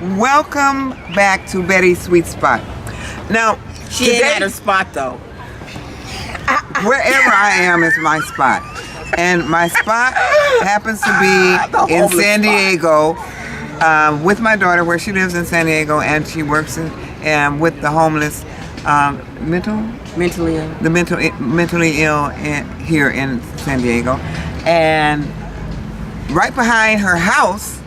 welcome back to Betty's Sweet Spot. Now, she ain't at her spot though. Wherever I am is my spot. And my spot happens to be in San Diego with my daughter, where she lives in San Diego, and she works with the homeless, mentally ill here in San Diego. And right behind her house,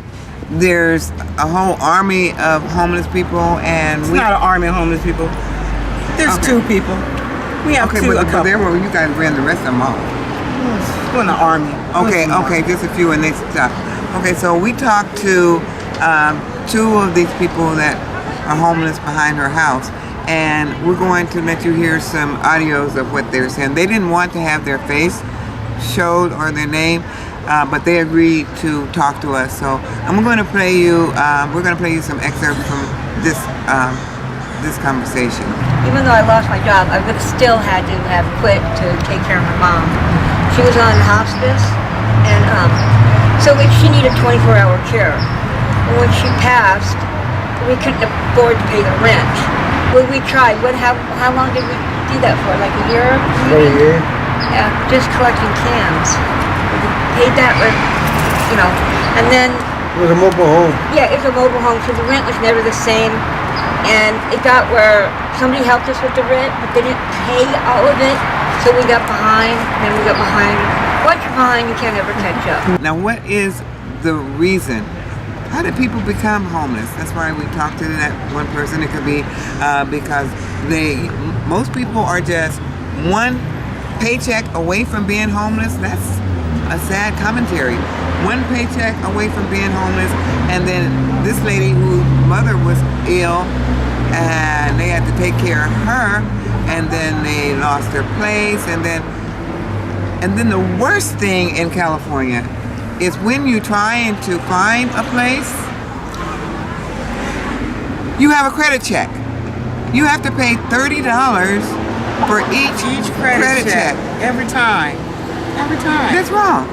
there's a whole army of homeless people, and it's not an army of homeless people. There's two people. We have two. But there were, you guys ran the rest of them off. We're in the army. Okay, just a few, and they stopped. Okay, so we talked to two of these people that are homeless behind her house, and we're going to let you hear some audios of what they're saying. They didn't want to have their face showed or their name, but they agreed to talk to us. So I'm going to play you. We're going to play you some excerpts from this conversation. Even though I lost my job, I would still had to have quit to take care of my mom. She was on hospice, and so she needed 24-hour care. And when she passed, we couldn't afford to pay the rent. Well, we tried. How long did we do that for? Like a year? About a year. Yeah, just collecting cans. We paid that with, and then. It was a mobile home. Yeah, it was a mobile home, so the rent was never the same. And it got where somebody helped us with the rent, but they didn't pay all of it. So we got behind, and then we got behind. Once you're behind, you can't ever catch up. Now, what is the reason? How did people become homeless? That's why we talked to that one person. It could be because most people are just one paycheck away from being homeless. That's a sad commentary. One paycheck away from being homeless, and then this lady whose mother was ill, and they had to take care of her, and then they lost their place, and then the worst thing in California is when you're trying to find a place, you have a credit check. You have to pay $30 for each credit check. Every time. That's wrong.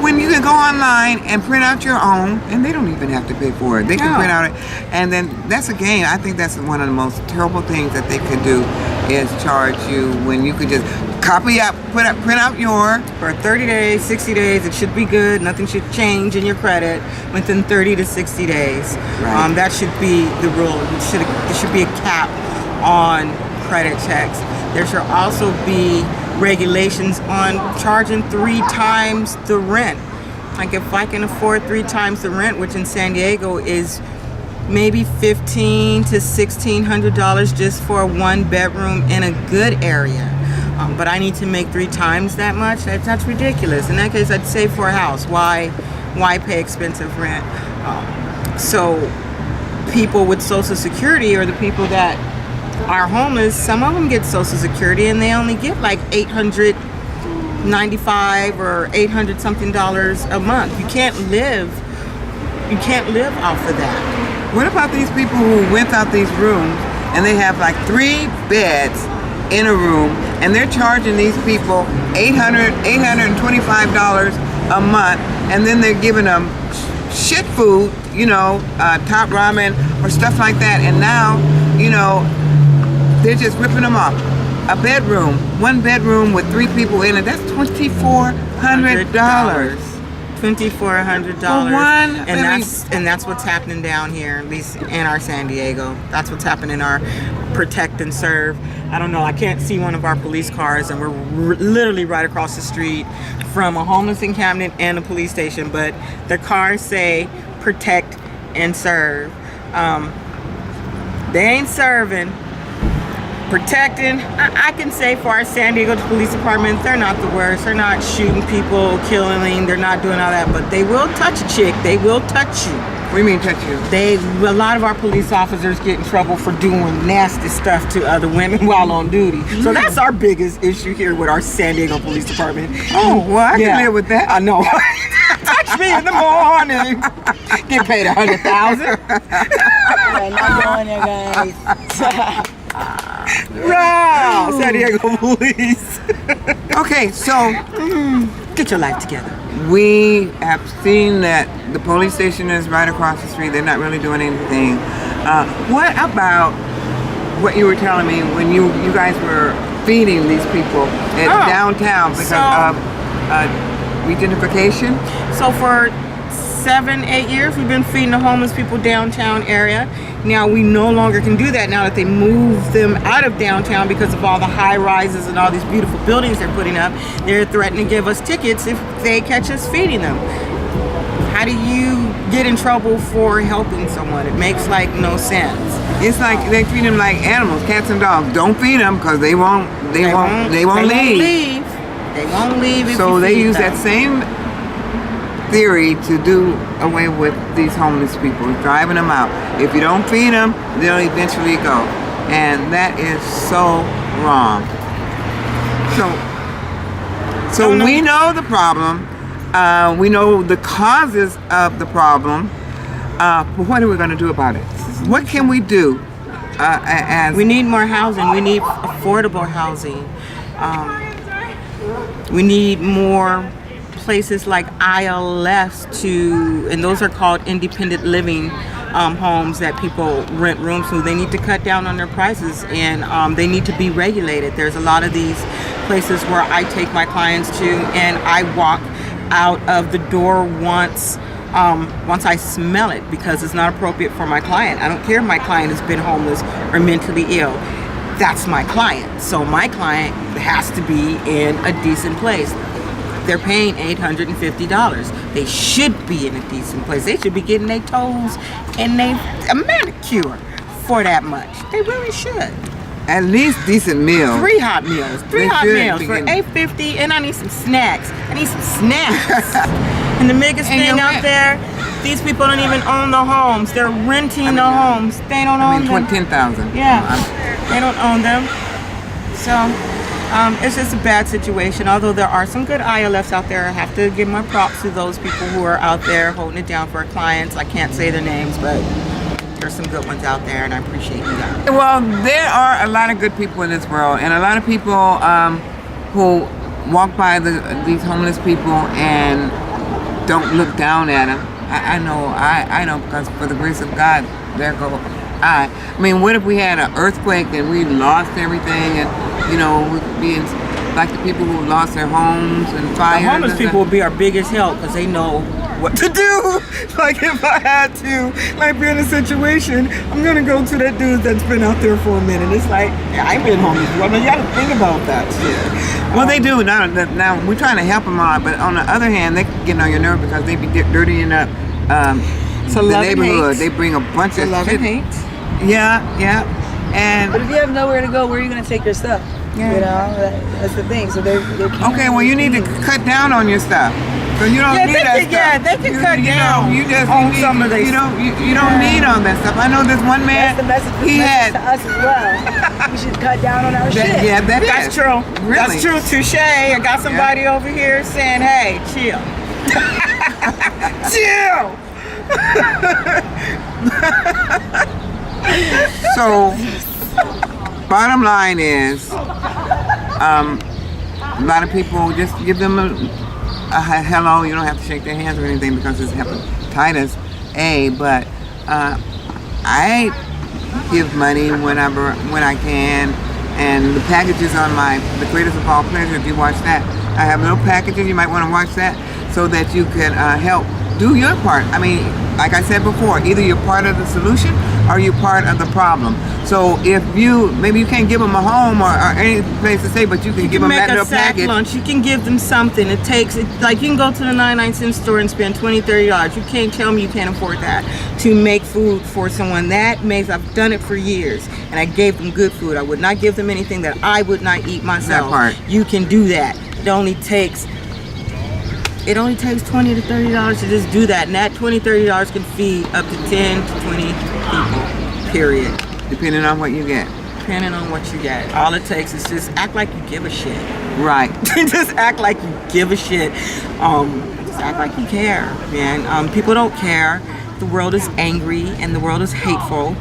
When you can go online and print out your own, and they don't even have to pay for it. They can print out it, and then that's a game. I think that's one of the most terrible things that they could do is charge you when you could just print out your. For 30 days, 60 days, it should be good. Nothing should change in your credit within 30 to 60 days. Right. That should be the rule. There should be a cap on credit checks. There should also be regulations on charging 3 times the rent. Like if I can afford 3 times the rent, which in San Diego is maybe $1,500 to $1,600 just for a 1-bedroom in a good area. But I need to make 3 times that much? That's ridiculous. In that case, I'd save for a house. Why pay expensive rent? So people with Social Security, or the people that are homeless, some of them get Social Security and they only get like $895 or $800 something a month. You can't live off of that. What about these people who rent out these rooms and they have like 3 beds in a room, and they're charging these people $825 a month, and then they're giving them shit food, top ramen or stuff like that, and now, they're just ripping them off. A bedroom, 1 bedroom with 3 people in it, that's $2,400. $2,400. And that's what's happening down here, at least in our San Diego. That's what's happening in our protect and serve. I don't know, I can't see one of our police cars, and we're literally right across the street from a homeless encampment and a police station, but the cars say protect and serve. They ain't serving. Protecting, I can say for our San Diego Police Department, they're not the worst. They're not shooting people, killing, they're not doing all that, but they will touch a chick. They will touch you. What do you mean touch you? A lot of our police officers get in trouble for doing nasty stuff to other women while on duty. So that's our biggest issue here with our San Diego Police Department. Oh, well, I can live with that. I know. Touch me in the morning. Get paid $100,000. Not going there, guys. Wow, San Diego Police. Okay, so get your life together. we have seen that the police station is right across the street. They're not really doing anything. What about what you were telling me when you guys were feeding these people at downtown because of regentrification? So for 7-8 years we've been feeding the homeless people downtown area. Now we no longer can do that now that they moved them out of downtown because of all the high rises and all these beautiful buildings they're putting up. They're threatening to give us tickets if they catch us feeding them. How do you get in trouble for helping someone? It makes like no sense. It's like they treat them like animals, cats and dogs. Don't feed them because they won't leave. They won't leave if So you they feed use them. that same theory to do away with these homeless people, driving them out. If you don't feed them, they'll eventually go, and that is so wrong. So we know the problem. We know the causes of the problem. But what are we going to do about it? What can we do? We need more housing. We need affordable housing. We need more places like ILFs and those are called independent living homes that people rent rooms to. They need to cut down on their prices, and they need to be regulated. There's a lot of these places where I take my clients to, and I walk out of the door once I smell it, because it's not appropriate for my client. I don't care if my client has been homeless or mentally ill. That's my client. So my client has to be in a decent place. They're paying $850. They should be in a decent place. They should be getting their toes and a manicure for that much. They really should. At least decent meals. 3 hot meals. They Hot should meals be for getting- $850, and I need some snacks. And the biggest And thing you're out right. there, these people don't even own the homes. They're renting the homes. They don't own them. 10,000. Yeah, they don't own them. So it's just a bad situation. Although there are some good ILFs out there, I have to give my props to those people who are out there holding it down for our clients. I can't say their names, but there's some good ones out there, and I appreciate you guys. Well, there are a lot of good people in this world, and a lot of people who walk by these homeless people and don't look down at them. I know, because for the grace of God, there go I. I mean, what if we had an earthquake and we lost everything, and we could be like the people who lost their homes and fires? The homeless people will be our biggest help because they know what to do. Like if I had to, be in a situation, I'm gonna go to that dude that's been out there for a minute. It's like, yeah, I ain't been homeless. I mean, you gotta think about that shit. Well, they do. Now we're trying to help them out, but on the other hand, they can get on your nerve because they be dirtying up the neighborhood. They bring a bunch of Love shit. and hate. Yeah. And But if you have nowhere to go, where are you going to take your stuff? Yeah. You know, that's the thing. So they're okay, well, you need to cut down on your stuff. So you don't need that stuff. they can cut down on some of their You don't need all that stuff. I know this one man. That's the message, he had. to us as well. We should cut down on our shit. Yeah, That's true. Really? That's true. Touche. I got somebody over here saying, "Hey, chill, chill." So, bottom line is, a lot of people just give them a hello. You don't have to shake their hands or anything because it's hepatitis A. But I give money whenever I can, and the packages on the Greatest of All Pleasure. If you watch that, I have little packages. You might want to watch that so that you can help do your part. I mean, like I said before, either you're part of the solution or you're part of the problem. So if maybe you can't give them a home or any place to stay, but you can give them that little make a sack package. lunch. You can give them something. You can go to the 99-cent store and spend $20, $30. You can't tell me you can't afford that to make food for someone. I've done it for years, and I gave them good food. I would not give them anything that I would not eat myself. That part. You can do that. It only takes $20 to $30 to just do that, and that $20, $30 can feed up to 10 to 20 people, period. Depending on what you get. Depending on what you get. All it takes is just act like you give a shit. Right. Just act like you give a shit. Just act like you care, man. People don't care. The world is angry and the world is hateful.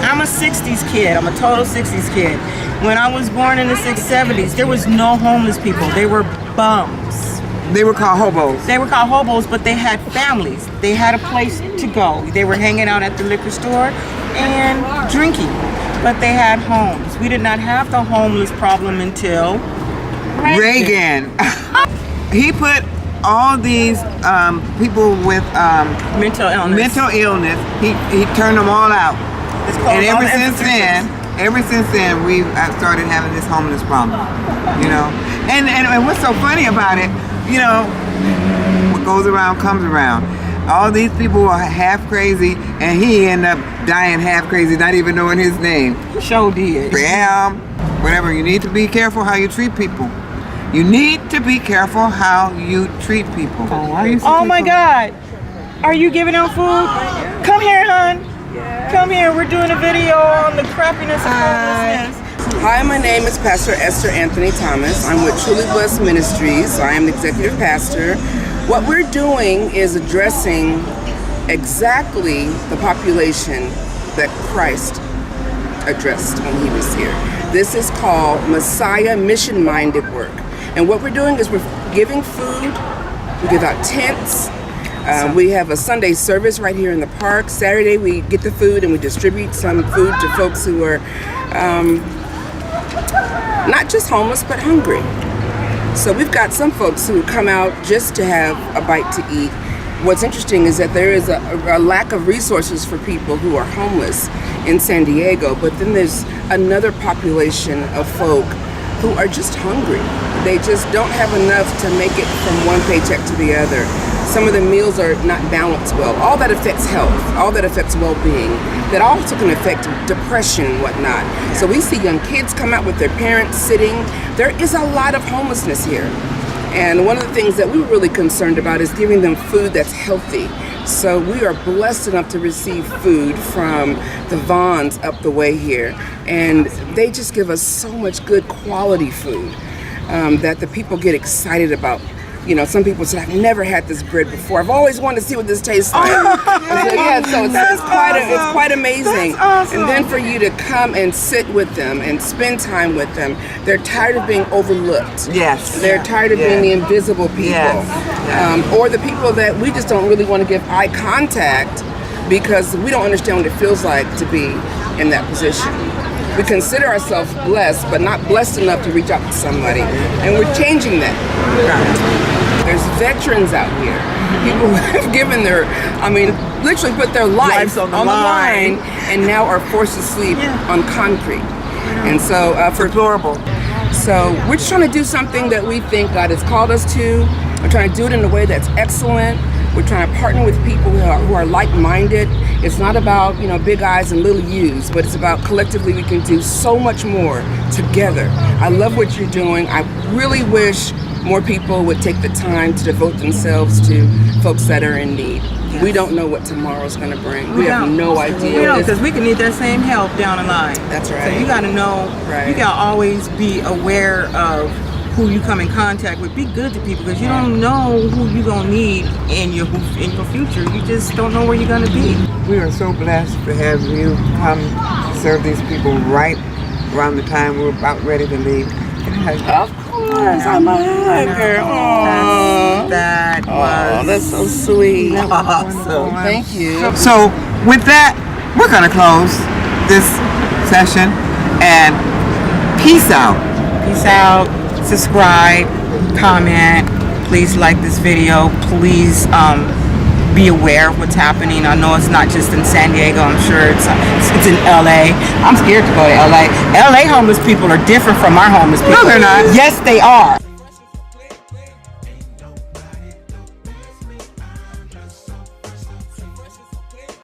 I'm a 60s kid. I'm a total 60s kid. When I was born in the 70s, there was no homeless people. They were bums. They were called hobos. They were called hobos, but they had families. They had a place to go. They were hanging out at the liquor store and drinking, but they had homes. We did not have the homeless problem until Reagan. He put all these people with mental illness. He turned them all out. It's called And all ever since then, we've started having this homeless problem. You know, and what's so funny about it, you know, what goes around comes around. All these people are half crazy, and he ended up dying half crazy, not even knowing his name. Show did. Bam. Whatever. You need to be careful how you treat people. You need to be careful how you treat people. Oh my God. Are you giving out food? Come here, hon. Come here. We're doing a video on the crappiness of homelessness. Hi, my name is Pastor Esther Anthony Thomas. I'm with Truly Blessed Ministries. I am the executive pastor. What we're doing is addressing exactly the population that Christ addressed when he was here. This is called Messiah mission-minded work. And what we're doing is we're giving food, we give out tents, we have a Sunday service right here in the park. Saturday we get the food and we distribute some food to folks who are not just homeless but hungry. So we've got some folks who come out just to have a bite to eat. What's interesting is that there is a lack of resources for people who are homeless in San Diego, but then there's another population of folk who are just hungry. They just don't have enough to make it from one paycheck to the other. Some of the meals are not balanced well. All that affects health, all that affects well-being. That also can affect depression and whatnot. So we see young kids come out with their parents sitting. There is a lot of homelessness here. And one of the things that we were really concerned about is giving them food that's healthy. So we are blessed enough to receive food from the Vons up the way here. And they just give us so much good quality food that the people get excited about. You know, some people say, I've never had this bread before. I've always wanted to see what this tastes like. So it's quite amazing. Awesome. And then for you to come and sit with them and spend time with them, they're tired of being overlooked. Yes. They're tired of being the invisible people. Yes. Or the people that we just don't really want to give eye contact because we don't understand what it feels like to be in that position. We consider ourselves blessed, but not blessed enough to reach out to somebody. And we're changing that. There's veterans out here. People who have given literally put their lives on the line and now are forced to sleep on concrete. And so, deplorable. So we're just trying to do something that we think God has called us to. We're trying to do it in a way that's excellent. We're trying to partner with people who are like-minded. It's not about, big eyes and little U's, but it's about collectively we can do so much more together. I love what you're doing. I really wish more people would take the time to devote themselves to folks that are in need. Yes. We don't know what tomorrow's going to bring. We have no idea. We don't, because we can need that same help down the line. That's right. So you got to know, you got to always be aware of who you come in contact with. Be good to people because you don't know who you're going to need in your future. You just don't know where you're going to be. We are so blessed to have you come serve these people right around the time we're about ready to leave. Of course. I'm a hugger. That's so sweet. Awesome. Thank you. So with that, we're going to close this session and peace out. Peace out. Subscribe, comment, please like this video, please be aware of what's happening. I know it's not just in San Diego, I'm sure it's in LA. I'm scared to go to LA. LA homeless people are different from our homeless people. No, they're not. Yes, they are.